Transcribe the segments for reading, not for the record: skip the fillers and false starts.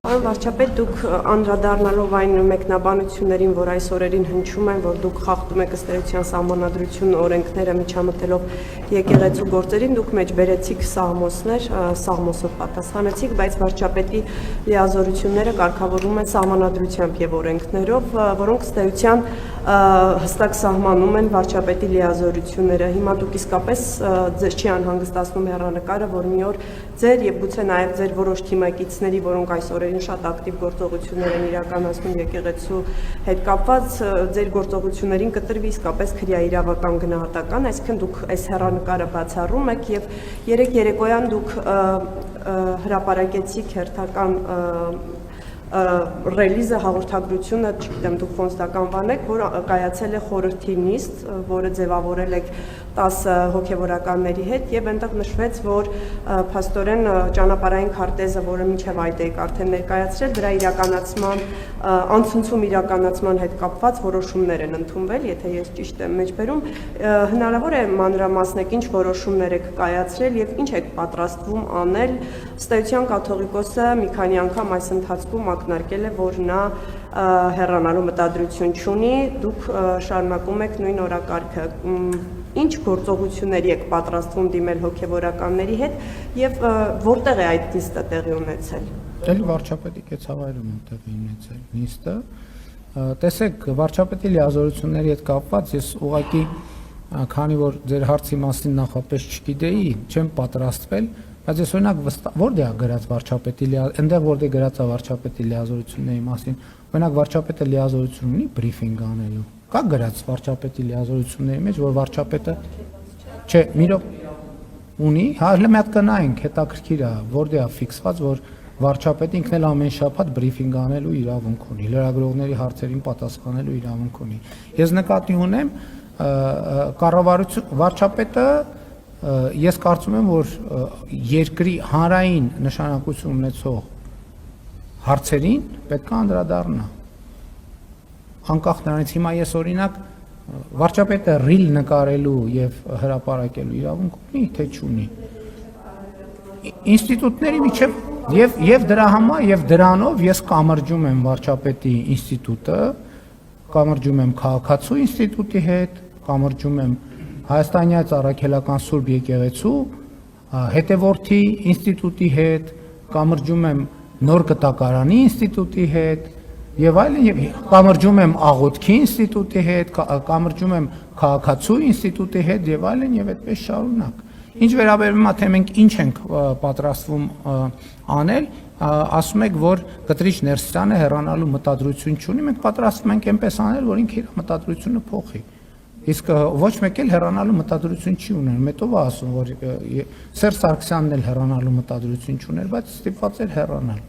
Պարոն վարչապետ, դուք անդրադառնալով այն մեկնաբանություններին, որ այս օրերին հնչում են, որ դուք խախտում եք ըստ էության սահմանադրություն օրենքները միջամտելով եկեղեցու գործերին, դուք մեջ բերեցիք սաղմոսներ, սաղմոսով պատասխանեցիք, բայց վարչապետի լիազորությունները կարգավորվում են սահմանադրությամբ եւ օրենքներով, որոնք ըստ էության հստակ սահմանում են վարչապետի լիազորությունները։ Հիմա դուք իսկապես ձեզ չի անհանգստացնում հեռանկարը, որ մի օր ձեր եւ գուցե նաեւ ձեր որոշ թիմակիցների, որոնք այս օրերին շատ ակտիվ գործողություններ են իրականացնում եկեղեցու հետ կապված, ձեր գործողություններին կտրվի իսկապես քրեաիրավական գնահատական, այսինքն դուք այս հեռանկարը բացառում եք եւ երեք երեկոյան դուք հրապարակեցիք հերթական ռելիզը հաղորդագրությունը, չգիտեմ դուք ոնց դա կանվանեք, որ կայացել է խորհրդի նիստ, որը ձևավորել եք 10 հոգևորականների հետ եւ այնտեղ նշվեց, որ փաստորեն ճանապարհային քարտեզը, որը մինչեւ այդ եք արդեն ներկայացրել, դրա իրականացման անցնցում իրականացման հետ կապված որոշումներ են ընդունվել, եթե ես ճիշտ եմ մեջբերում, հնարավոր է մանրամասնեք ինչ որոշումներ եք կայացրել եւ ինչ եք պատրաստվում անել, ըստ էության կաթողիկոսը մի քանի անգամ այս ընթացքում ակնարկել է, որ նա հեռանալու մտադրություն չունի, դուք շարունակում եք նույն օրակարգը, ինչ գործողությունների եք պատրաստվում դիմել հոգևորականների հետ եւ որտեղ է այդ նիստը տեղի ունեցել։ Էլ վարչապետի կեցավայրում է տեղի ունեցել նիստը։ Տեսեք, վարչապետի լիազորությունների հետ կապված ես ուղղակի քանի որ ձեր հարցի մասին նախապես չգիտեի, չեմ պատրաստվել, բայց ես օրինակ որտեղ է գրած վարչապետի այնտեղ որտեղ գրած է վարչապետի լիազորությունների մասին, օրինակ վարչապետը լիազորություն ունի բրիֆինգ անելու։ Կա գրած վարչապետի լիազորությունների մեջ, որ վարչապետը չէ, մի ունի, հələ մի հատ կնայենք, հետաքրքիր է, որտեղ է ֆիքսված, որ վարչապետը ինքն էլ ամեն շաբաթ բրիֆինգ անելու իրավունք ունի, լրագրողների հարցերին պատասխանելու իրավունք ունի։ Ես նկատի ունեմ, կառավարություն վարչապետը ես կարծում եմ, որ երկրի հանրային նշանակություն ունեցող հարցերին պետք է անդրադառնա։ Անկախ նրանից հիմա ես օրինակ վարչապետը ռիլ նկարելու եւ հրապարակելու իրավունք ունի, թե չունի։ Ինստիտուտների միջև եւ դրա համար եւ դրանով ես կամրջում եմ վարչապետի ինստիտուտը, կամրջում եմ քաղաքացու ինստիտուտի հետ, կամրջում եմ Հայաստանյան Առաքելական Սուրբ Եկեղեցու հետևորդի ինստիտուտի հետ, կամրջում եմ Նոր Կտակարանի ինստիտուտի հետ եւ այլն եւ կամրջում եմ Աղոթքի ինստիտուտի հետ, կամրջում եմ քաղաքացու ինստիտուտի հետ եւ այլն եւ այդպես շարունակ։ Ինչ վերաբերում է թե մենք ինչ ենք պատրաստվում անել, ասում եք, որ Կտրիչ Ներսյանը հեռանալու մտադրություն չունի, մենք պատրաստվում ենք այնպես անել, որ ինքը իր մտադրությունը փոխի։ Իսկ ոչ մեկ էլ հեռանալու մտադրություն չի ուներ, մետով է ասում, որ Սերժ Սարգսյանն էլ հեռանալու մտադրություն չուներ, բայց ստիպված էր հեռանալ։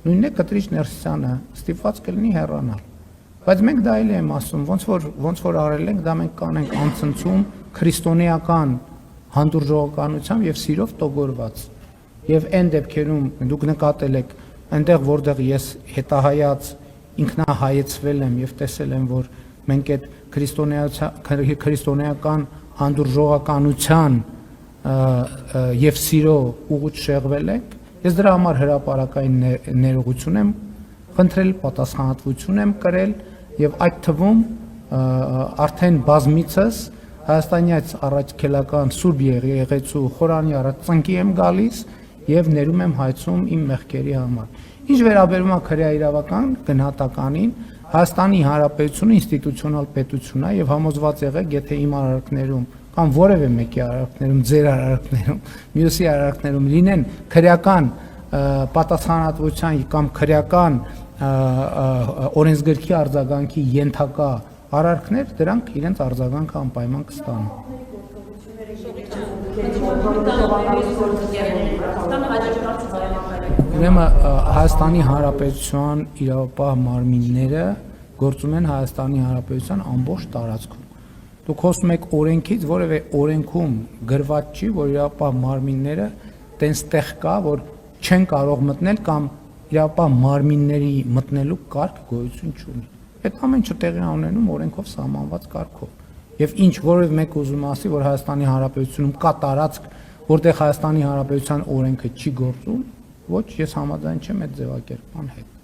Նույնն է Կտրիչ Ներսյանը ստիպված կլինի հեռանալ։ Բայց մենք դա էլ եմ ասում, ոնց որ արել ենք, դա մենք կանենք անցնցում քրիստոնեական հանդուրժողականությամբ եւ սիրով տոգորված։ Եվ այն դեպքերում դուք նկատել եք, այնտեղ որտեղ ես հետահայաց ինքնահայեցվել եմ եւ տեսել եմ, որ մենք այդ քրիստոնեական հանդուրժողականության եւ սիրո ուղուց շեղվել ենք, ես դրա համար հրապարակային ներողություն եմ խնդրել, պատասխանատվություն եմ կրել եւ այդ թվում արդեն բազմիցս Հայաստանյան Առաքելական Սուրբ Եկեղեցու խորանի առաջ ծնկի եմ գալիս եւ ներում եմ հայցում իմ մեղքերի համար։ Ինչ վերաբերում է քրեաիրավական գնահատականին, Հայաստանի Հանրապետությունը ինստիտուցիոնալ պետություն է եւ համոզված եղեք, եթե իմ արարքներում կամ որևէ մեկի արարքներում, ձեր արարքներում, մյուսի արարքներում լինեն քրեական պատասխանատվության կամ քրեական օրենսգրքի արձագանքի ենթակա արարքներ, դրանք իրենց արձագանքը անպայման կստանան։ Ուրեմն Հայաստանի Հանրապետության իրավապահ մարմինները գործում են Հայաստանի Հանրապետության ամբողջ տարածքում։ Դուք խոսում եք օրենքից, որևէ օրենքում գրված չի, որ իրավապահ մարմինները տենց կա, որ չեն կարող մտնել կամ իրավապահ մարմինների մտնելու կարգ գոյություն չունի։ Այդ ամեն ինչը տեղի ունենում օրենքով սահմանված կարգով։ Եվ ինչ որևէ մեկ ուզում ասի, որ Հայաստանի Հանրապետությունում կա տարածք, որտեղ Հայաստանի Հանրապետության օրենքը չի գործում, ոչ, ես համաձայն չեմ այդ ձևակերպման հետ։